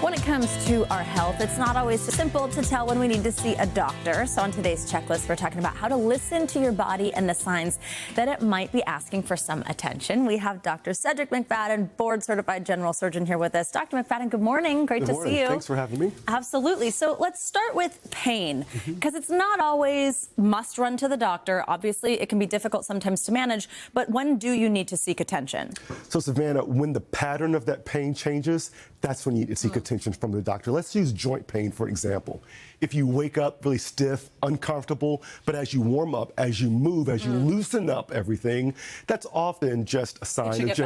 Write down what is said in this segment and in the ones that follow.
When it comes to our health, it's not always simple to tell when we need to see a doctor. So on today's checklist, we're talking about how to listen to your body and the signs that it might be asking for some attention. We have Dr. Cedrek McFadden, board-certified general surgeon, here with us. Dr. McFadden, good morning. Great to see you. Thanks for having me. Absolutely. So let's start with pain, because it's not always must run to the doctor. Obviously, it can be difficult sometimes to manage, but when do you need to seek attention? So, Savannah, when the pattern of that pain changes, that's when you need to seek attention from the doctor. Let's use joint pain, for example. If you wake up really stiff, uncomfortable, but as you warm up, as you move, as you loosen up everything, that's often just a sign of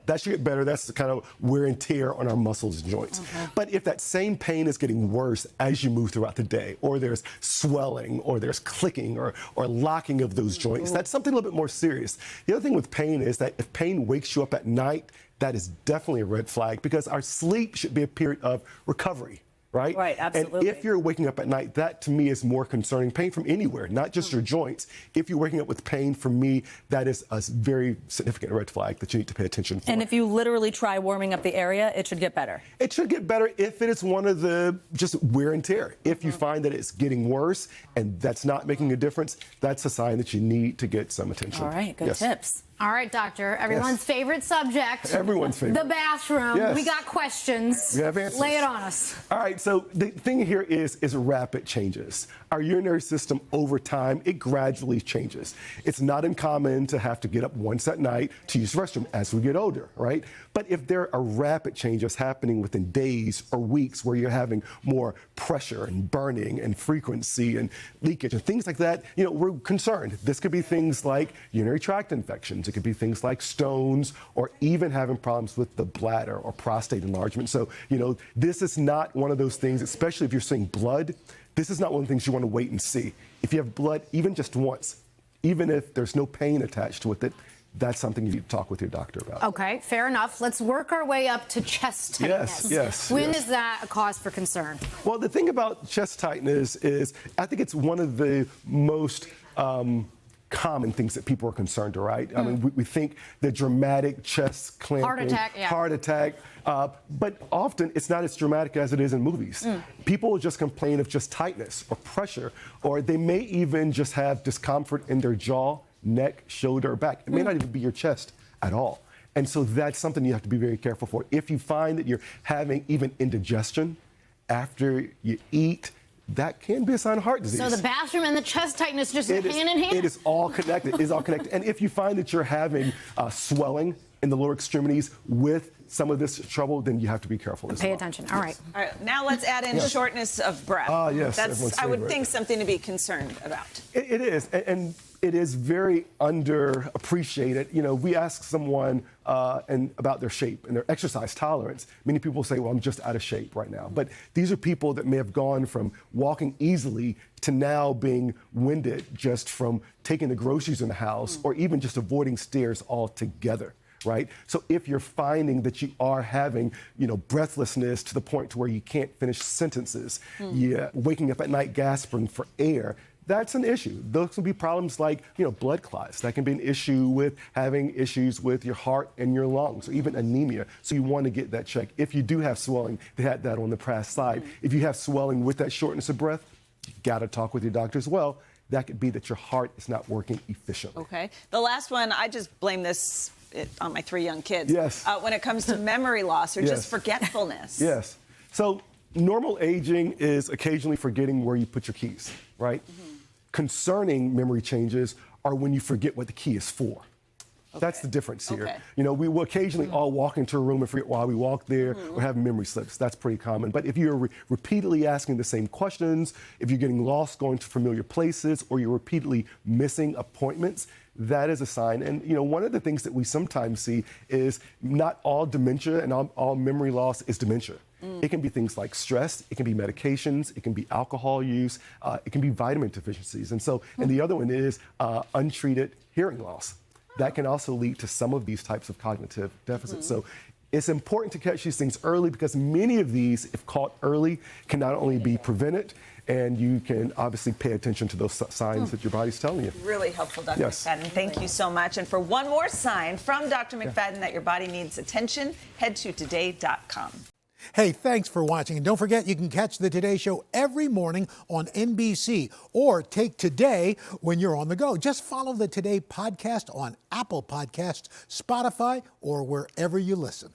that should get better. That's the kind of wear and tear on our muscles and joints. But if that same pain is getting worse as you move throughout the day, or there's swelling, or there's clicking, or locking of those joints, that's something a little bit more serious. The other thing with pain is that if pain wakes you up at night, that is definitely a red flag, because our sleep should be a period of recovery. Right? Right, absolutely. And if you're waking up at night, that to me is more concerning. Pain from anywhere, not just your joints. If you're waking up with pain, for me, that is a very significant red flag that you need to pay attention for. And if you literally try warming up the area, it should get better. It should get better if it is one of the just wear and tear. If you find that it's getting worse and that's not making a difference, that's a sign that you need to get some attention. All right, good tips. All right, doctor. Everyone's favorite subject. Everyone's favorite. The bathroom. Yes. We got questions. We have answers. Lay it on us. All right, so the thing here is rapid changes. Our urinary system, over time, it gradually changes. It's not uncommon to have to get up once at night to use the restroom as we get older, right? But if there are rapid changes happening within days or weeks where you're having more pressure and burning and frequency and leakage and things like that, you know, we're concerned. This could be things like urinary tract infections. It could be things like stones, or even having problems with the bladder or prostate enlargement. So, you know, this is not one of those things, especially if you're seeing blood, this is not one of the things you want to wait and see. If you have blood, even just once, even if there's no pain attached with it, that's something you need to talk with your doctor about. Okay, fair enough. Let's work our way up to chest tightness. Yes. When is that a cause for concern? Well, the thing about chest tightness is I think it's one of the most common things that people are concerned, right? I mean, we think the dramatic chest clamping, heart attack, but often it's not as dramatic as it is in movies. People just complain of just tightness or pressure, or they may even just have discomfort in their jaw, neck, shoulder, or back. It may not even be your chest at all. And so that's something you have to be very careful for. If you find that you're having even indigestion after you eat, that can be a sign of heart disease. So the bathroom and the chest tightness just hand in hand? It is all connected. It is all connected. And if you find that you're having swelling in the lower extremities with some of this trouble, then you have to be careful as well. Pay attention. All right. All right. Now let's add in shortness of breath. Yes. That's, I would think, something to be concerned about. It is. And it is very underappreciated. You know, we ask someone about their shape and their exercise tolerance. Many people say, well, I'm just out of shape right now. But these are people that may have gone from walking easily to now being winded just from taking the groceries in the house, or even just avoiding stairs altogether. Right? So if you're finding that you are having, you know, breathlessness to the point to where you can't finish sentences, you're waking up at night gasping for air, that's an issue. Those can be problems like, you know, blood clots. That can be an issue with having issues with your heart and your lungs, or even anemia. So you want to get that checked. If you do have swelling, they had that on the past slide. If you have swelling with that shortness of breath, you got to talk with your doctor as well. That could be that your heart is not working efficiently. Okay. The last one, I just blame this on my 3 young kids. Yes. When it comes to memory loss or just forgetfulness. Yes. So normal aging is occasionally forgetting where you put your keys, right? Concerning memory changes are when you forget what the key is for. That's the difference here. You know, we will occasionally all walk into a room and forget why we walked there, or have memory slips. That's pretty common. But if you're repeatedly asking the same questions, if you're getting lost going to familiar places, or you're repeatedly missing appointments, that is a sign. And, you know, one of the things that we sometimes see is not all dementia and all memory loss is dementia. It can be things like stress, it can be medications, it can be alcohol use, it can be vitamin deficiencies. And so, and the other one is untreated hearing loss. That can also lead to some of these types of cognitive deficits. So it's important to catch these things early, because many of these, if caught early, can not only be prevented, and you can obviously pay attention to those signs that your body's telling you. Really helpful, Dr. McFadden. Thank you so much. And for one more sign from Dr. McFadden that your body needs attention, head to today.com. Hey, thanks for watching. And don't forget, you can catch the Today Show every morning on NBC or take Today when you're on the go. Just follow the Today podcast on Apple Podcasts, Spotify, or wherever you listen.